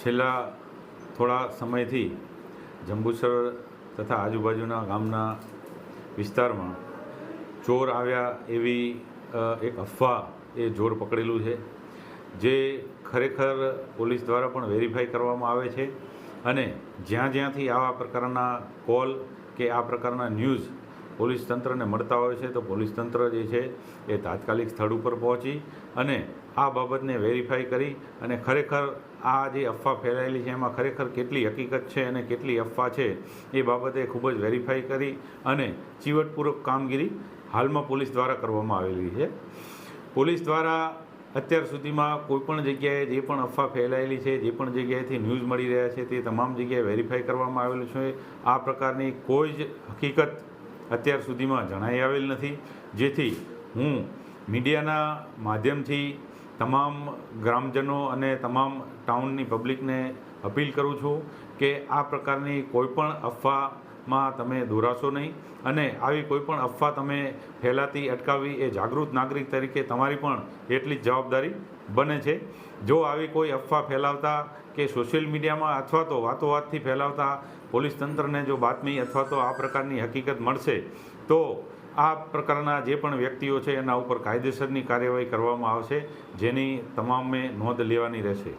છેલ્લા થોડા સમયથી જંબુસર તથા આજુબાજુના ગામના વિસ્તારમાં ચોર આવ્યા એવી એક અફવા એ જોર પકડેલું છે, જે ખરેખર પોલીસ દ્વારા પણ વેરીફાઈ કરવામાં આવે છે અને જ્યાં જ્યાંથી આવા પ્રકારના કોલ કે આ પ્રકારના ન્યૂઝ પોલીસ તંત્રને મળતા હોય છે તો પોલીસ તંત્ર જે છે એ તાત્કાલિક સ્થળ ઉપર પહોંચી અને આ બાબતને વેરીફાઈ કરી અને ખરેખર આ જે અફવા ફેલાયેલી છે એમાં ખરેખર કેટલી હકીકત છે અને કેટલી અફવા છે એ બાબતે ખૂબ જ વેરીફાઈ કરી અને ચીવટપૂર્વક કામગીરી હાલમાં પોલીસ દ્વારા કરવામાં આવેલી છે. પોલીસ દ્વારા અત્યાર સુધીમાં કોઈપણ જગ્યાએ જે પણ અફવા ફેલાયેલી છે, જે પણ જગ્યાએથી ન્યૂઝ મળી રહ્યા છે તે તમામ જગ્યાએ વેરીફાઈ કરવામાં આવેલું છે. આ પ્રકારની કોઈ જ હકીકત અત્યાર સુધીમાં જણાઈ આવેલ નથી, જેથી હું મીડિયાના માધ્યમથી તમામ ગ્રામજનો અને તમામ ટાઉનની પબ્લિકને અપીલ કરું છું કે આ પ્રકારની કોઈપણ અફવામાં તમે દોરાશો નહીં અને આવી કોઈપણ અફવા તમે ફેલાતી અટકાવવી એ જાગૃત નાગરિક તરીકે તમારી પણ એટલી જ જવાબદારી બને છે. જો આવી કોઈ અફવા ફેલાવતા કે સોશિયલ મીડિયામાં અથવા તો વાતોવાતથી ફેલાવતા પોલીસ તંત્રને જો બાતમી અથવા તો આ પ્રકારની હકીકત મળશે તો આ પ્રકારના જે પણ વ્યક્તિઓ છે એના ઉપર કાયદેસરની કાર્યવાહી કરવામાં આવશે, જેની તમામે નોંધ લેવાની રહેશે.